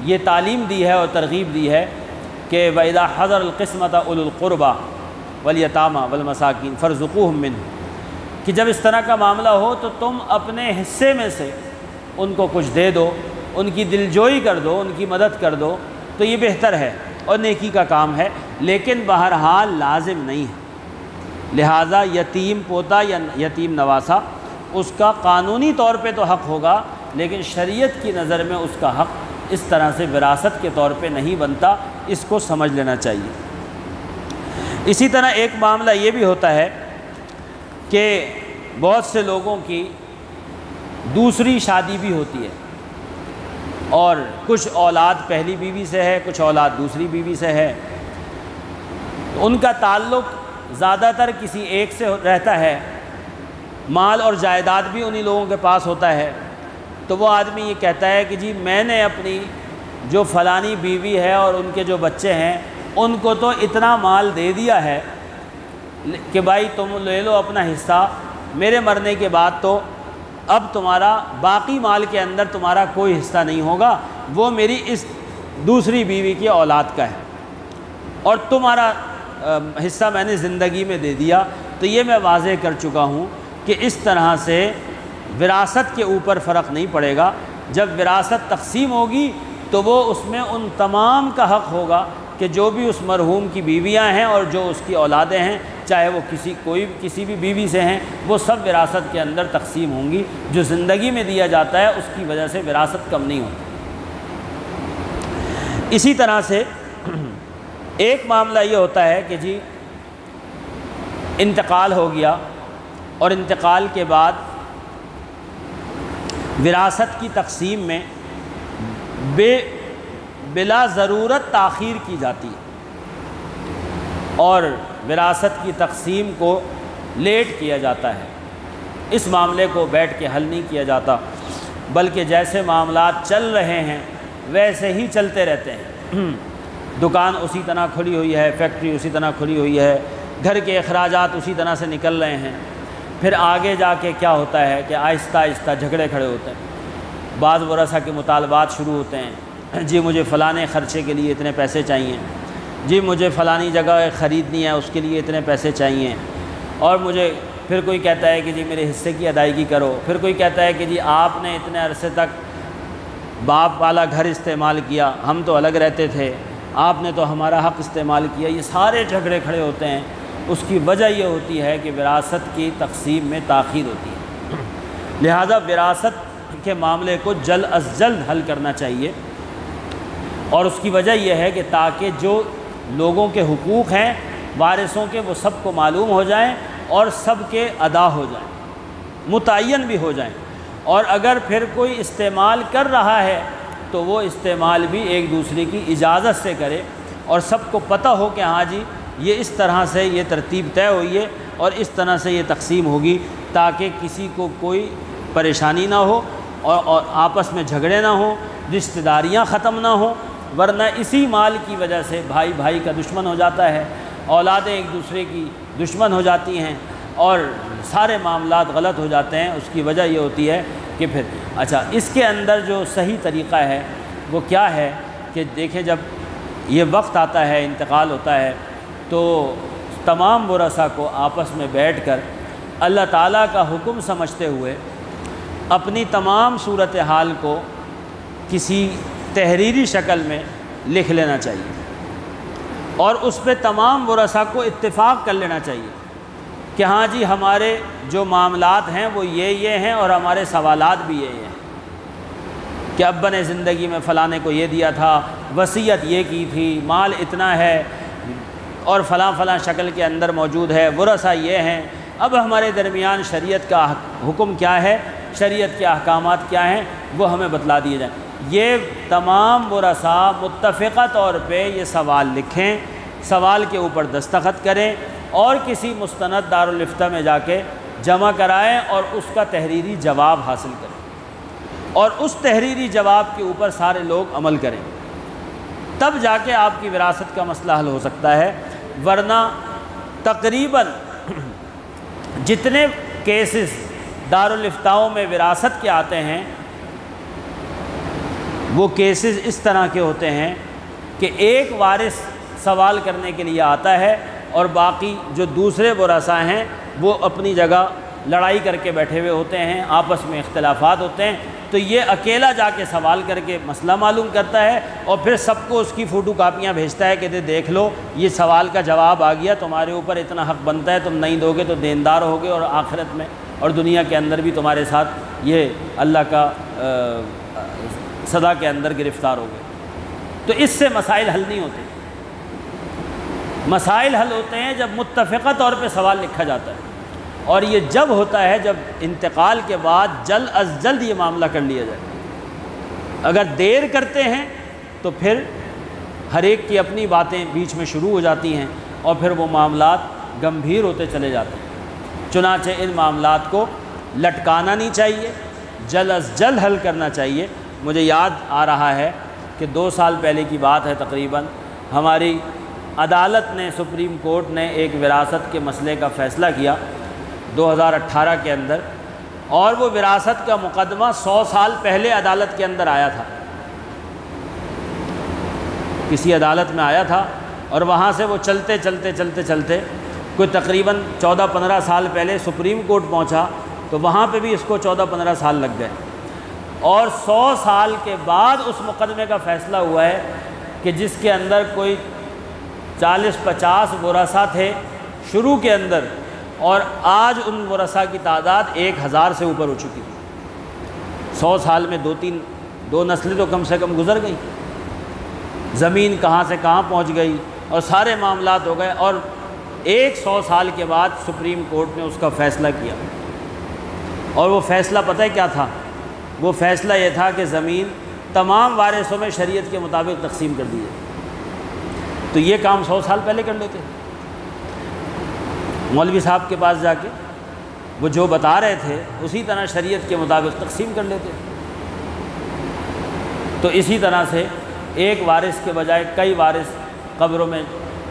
یہ تعلیم دی ہے اور ترغیب دی ہے کہ وَإِذَا حَضَرَ الْقِسْمَةَ أُولُو الْقُرْبَى وَالْيَتَامَى وَالْمَسَاكِينَ فَارْزُقُوهُم مِّنْهُ، کہ جب اس طرح کا معاملہ ہو تو تم اپنے حصے میں سے ان کو کچھ دے دو، ان کی دلجوئی کر دو، ان کی مدد کر دو، تو یہ بہتر ہے اور نیکی کا کام ہے، لیکن بہرحال لازم نہیں ہے۔ لہٰذا یتیم پوتا یا یتیم نواسہ اس کا قانونی طور پہ تو حق ہوگا، لیکن شریعت کی نظر میں اس کا حق اس طرح سے وراثت کے طور پہ نہیں بنتا، اس کو سمجھ لینا چاہیے۔ اسی طرح ایک معاملہ یہ بھی ہوتا ہے کہ بہت سے لوگوں کی دوسری شادی بھی ہوتی ہے، اور کچھ اولاد پہلی بیوی سے ہے، کچھ اولاد دوسری بیوی سے ہے، ان کا تعلق زیادہ تر کسی ایک سے رہتا ہے، مال اور جائیداد بھی انہی لوگوں کے پاس ہوتا ہے، تو وہ آدمی یہ کہتا ہے کہ جی میں نے اپنی جو فلانی بیوی ہے اور ان کے جو بچے ہیں ان کو تو اتنا مال دے دیا ہے کہ بھائی تم لے لو اپنا حصہ، میرے مرنے کے بعد تو اب تمہارا باقی مال کے اندر تمہارا کوئی حصہ نہیں ہوگا، وہ میری اس دوسری بیوی کی اولاد کا ہے، اور تمہارا حصہ میں نے زندگی میں دے دیا۔ تو یہ میں واضح کر چکا ہوں کہ اس طرح سے وراثت کے اوپر فرق نہیں پڑے گا۔ جب وراثت تقسیم ہوگی تو وہ اس میں ان تمام کا حق ہوگا کہ جو بھی اس مرحوم کی بیویاں ہیں اور جو اس کی اولادیں ہیں، چاہے وہ کسی بھی بیوی سے ہیں، وہ سب وراثت کے اندر تقسیم ہوں گی۔ جو زندگی میں دیا جاتا ہے اس کی وجہ سے وراثت کم نہیں ہوتی۔ اسی طرح سے ایک معاملہ یہ ہوتا ہے کہ جی انتقال ہو گیا اور انتقال کے بعد وراثت کی تقسیم میں بلا ضرورت تاخیر کی جاتی ہے اور وراثت کی تقسیم کو لیٹ کیا جاتا ہے۔ اس معاملے کو بیٹھ کے حل نہیں کیا جاتا، بلکہ جیسے معاملات چل رہے ہیں ویسے ہی چلتے رہتے ہیں۔ دکان اسی طرح کھلی ہوئی ہے، فیکٹری اسی طرح کھلی ہوئی ہے، گھر کے اخراجات اسی طرح سے نکل رہے ہیں، پھر آگے جا کے کیا ہوتا ہے کہ آہستہ آہستہ جھگڑے کھڑے ہوتے ہیں، بعض ورثہ کے مطالبات شروع ہوتے ہیں، جی مجھے فلانے خرچے کے لیے اتنے پیسے چاہیے، جی مجھے فلانی جگہ خریدنی ہے، اس کے لیے اتنے پیسے چاہیے، اور مجھے پھر کوئی کہتا ہے کہ جی میرے حصے کی ادائیگی کرو، پھر کوئی کہتا ہے کہ جی آپ نے اتنے عرصے تک باپ والا گھر استعمال کیا، ہم تو الگ رہتے تھے، آپ نے تو ہمارا حق استعمال کیا۔ یہ سارے جھگڑے کھڑے ہوتے ہیں۔ اس کی وجہ یہ ہوتی ہے کہ وراثت کی تقسیم میں تاخیر ہوتی ہے، لہذا وراثت کے معاملے کو جلد از جلد حل کرنا چاہیے، اور اس کی وجہ یہ ہے کہ تاکہ جو لوگوں کے حقوق ہیں وارثوں کے وہ سب کو معلوم ہو جائیں اور سب کے ادا ہو جائیں، متعین بھی ہو جائیں، اور اگر پھر کوئی استعمال کر رہا ہے تو وہ استعمال بھی ایک دوسرے کی اجازت سے کرے، اور سب کو پتہ ہو کہ ہاں جی یہ اس طرح سے یہ ترتیب طے ہوئی ہے اور اس طرح سے یہ تقسیم ہوگی، تاکہ کسی کو کوئی پریشانی نہ ہو اور آپس میں جھگڑے نہ ہوں، رشتہ داریاں ختم نہ ہوں، ورنہ اسی مال کی وجہ سے بھائی بھائی کا دشمن ہو جاتا ہے، اولادیں ایک دوسرے کی دشمن ہو جاتی ہیں اور سارے معاملات غلط ہو جاتے ہیں۔ اس کی وجہ یہ ہوتی ہے کہ پھر اچھا اس کے اندر جو صحیح طریقہ ہے وہ کیا ہے کہ دیکھیں، جب یہ وقت آتا ہے، انتقال ہوتا ہے، تو تمام ورثاء کو آپس میں بیٹھ کر اللہ تعالیٰ کا حکم سمجھتے ہوئے اپنی تمام صورتحال کو کسی تحریری شکل میں لکھ لینا چاہیے، اور اس پہ تمام ورثاء کو اتفاق کر لینا چاہیے کہ ہاں جی ہمارے جو معاملات ہیں وہ یہ ہیں، اور ہمارے سوالات بھی یہ ہیں کہ ابا نے زندگی میں فلانے کو یہ دیا تھا، وصیت یہ کی تھی، مال اتنا ہے اور فلاں فلاں شکل کے اندر موجود ہے، ورثاء یہ ہیں، اب ہمارے درمیان شریعت کا حکم کیا ہے، شریعت کے احکامات کیا ہیں، وہ ہمیں بتلا دیے جائیں۔ یہ تمام ورثاء متفقہ طور پہ یہ سوال لکھیں، سوال کے اوپر دستخط کریں، اور کسی مستند دارالافتاء میں جا کے جمع کرائیں اور اس کا تحریری جواب حاصل کریں، اور اس تحریری جواب کے اوپر سارے لوگ عمل کریں، تب جا کے آپ کی وراثت کا مسئلہ حل ہو سکتا ہے۔ ورنہ تقریباً جتنے کیسز دارالافتاؤں میں وراثت کے آتے ہیں وہ کیسز اس طرح کے ہوتے ہیں کہ ایک وارث سوال کرنے کے لیے آتا ہے اور باقی جو دوسرے ورثاء ہیں وہ اپنی جگہ لڑائی کر کے بیٹھے ہوئے ہوتے ہیں، آپس میں اختلافات ہوتے ہیں، تو یہ اکیلا جا کے سوال کر کے مسئلہ معلوم کرتا ہے، اور پھر سب کو اس کی فوٹو کاپیاں بھیجتا ہے کہ دیکھ لو یہ سوال کا جواب آ گیا، تمہارے اوپر اتنا حق بنتا ہے، تم نہیں دو گے تو دیندار ہوگے، اور آخرت میں اور دنیا کے اندر بھی تمہارے ساتھ یہ اللہ کا سزا کے اندر گرفتار ہو گئے۔ تو اس سے مسائل حل نہیں ہوتے، مسائل حل ہوتے ہیں جب متفقہ طور پہ سوال لکھا جاتا ہے، اور یہ جب ہوتا ہے جب انتقال کے بعد جلد از جلد یہ معاملہ کر لیا جائے۔ اگر دیر کرتے ہیں تو پھر ہر ایک کی اپنی باتیں بیچ میں شروع ہو جاتی ہیں، اور پھر وہ معاملات گمبھیر ہوتے چلے جاتے ہیں۔ چنانچہ ان معاملات کو لٹکانا نہیں چاہیے، جلد از جلد حل کرنا چاہیے۔ مجھے یاد آ رہا ہے کہ 2 سال پہلے کی بات ہے تقریباً، ہماری عدالت نے، سپریم کورٹ نے ایک وراثت کے مسئلے کا فیصلہ کیا 2018 کے اندر، اور وہ وراثت کا مقدمہ 100 سال پہلے عدالت کے اندر آیا تھا، کسی عدالت میں آیا تھا، اور وہاں سے وہ چلتے چلتے کوئی تقریباً 14-15 سال پہلے سپریم کورٹ پہنچا، تو وہاں پہ بھی اس کو 14-15 سال لگ گئے، اور 100 سال کے بعد اس مقدمے کا فیصلہ ہوا ہے کہ جس کے اندر کوئی 40-50 ورثاء تھے شروع کے اندر، اور آج ان ورثاء کی تعداد 1000 سے اوپر ہو چکی ہے۔ 100 سال میں 2 نسلیں تو کم سے کم گزر گئیں، زمین کہاں سے کہاں پہنچ گئی، اور سارے معاملات ہو گئے، اور 100 سال کے بعد سپریم کورٹ نے اس کا فیصلہ کیا، اور وہ فیصلہ پتہ ہے کیا تھا؟ وہ فیصلہ یہ تھا کہ زمین تمام وارثوں میں شریعت کے مطابق تقسیم کر دی جائے۔ تو یہ کام 100 سال پہلے کر لیتے، مولوی صاحب کے پاس جا کے وہ جو بتا رہے تھے اسی طرح شریعت کے مطابق تقسیم کر لیتے۔ تو اسی طرح سے ایک وارث کے بجائے کئی وارث قبروں میں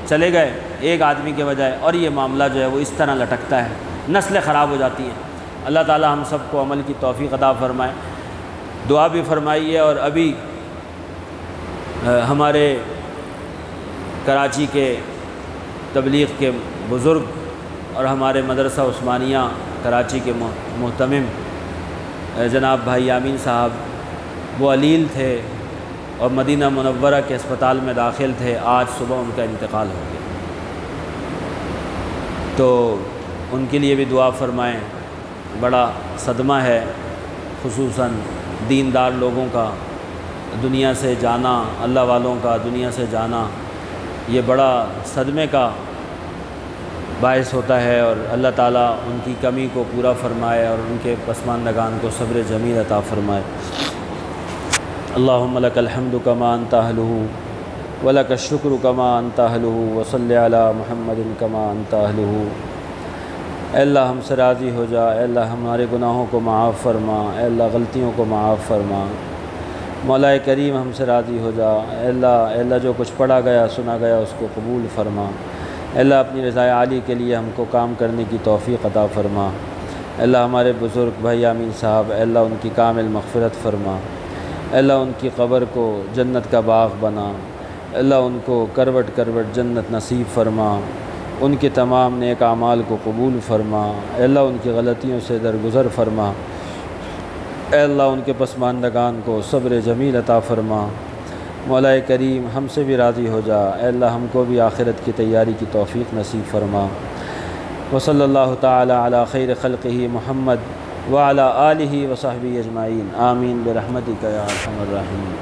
چلے گئے ایک آدمی کے بجائے، اور یہ معاملہ جو ہے وہ اس طرح لٹکتا ہے، نسلیں خراب ہو جاتی ہیں۔ اللہ تعالی ہم سب کو عمل کی توفیق عطا فرمائے۔ دعا بھی فرمائیے، اور ابھی ہمارے کراچی کے تبلیغ کے بزرگ اور ہمارے مدرسہ عثمانیہ کراچی کے محتمم جناب بھائی یامین صاحب وہ علیل تھے اور مدینہ منورہ کے اسپتال میں داخل تھے، آج صبح ان کا انتقال ہو گیا، تو ان کے لیے بھی دعا فرمائیں۔ بڑا صدمہ ہے، خصوصاً دیندار لوگوں کا دنیا سے جانا، اللہ والوں کا دنیا سے جانا، یہ بڑا صدمے کا باعث ہوتا ہے، اور اللہ تعالیٰ ان کی کمی کو پورا فرمائے اور ان کے پسماندگان کو صبر جمیل عطا فرمائے۔ اللہم لک الحمد کما انت اہلہ ولک الشکر کما انت اہلہ وصلی علی محمد کما انت اہلہ۔ اے اللہ ہم سے راضی ہو جا، اے اللہ ہمارے گناہوں کو معاف فرما، اے اللہ غلطیوں کو معاف فرما، مولا کریم ہم سے راضی ہو جا، اے اللہ جو کچھ پڑھا گیا سنا گیا اس کو قبول فرما، اے اللہ اپنی رضا عالی کے لیے ہم کو کام کرنے کی توفیق عطا فرما، اے اللہ ہمارے بزرگ بھائی یامین صاحب، اے اللہ ان کی کامل مغفرت فرما، اے اللہ ان کی قبر کو جنت کا باغ بنا، اے اللہ ان کو کروٹ کروٹ جنت نصیب فرما، ان کے تمام نیک اعمال کو قبول فرما، اے اللہ ان کی غلطیوں سے درگزر فرما، اے اللہ ان کے پسماندگان کو صبر جمیل عطا فرما، مولا کریم ہم سے بھی راضی ہو جا، اے اللہ ہم کو بھی آخرت کی تیاری کی توفیق نصیب فرما۔ وصلی اللہ تعالی علی خیر خلقہ محمد وعلی آلہ وصحبہ اجمعین، آمین برحمتک یا ارحم الراحمین۔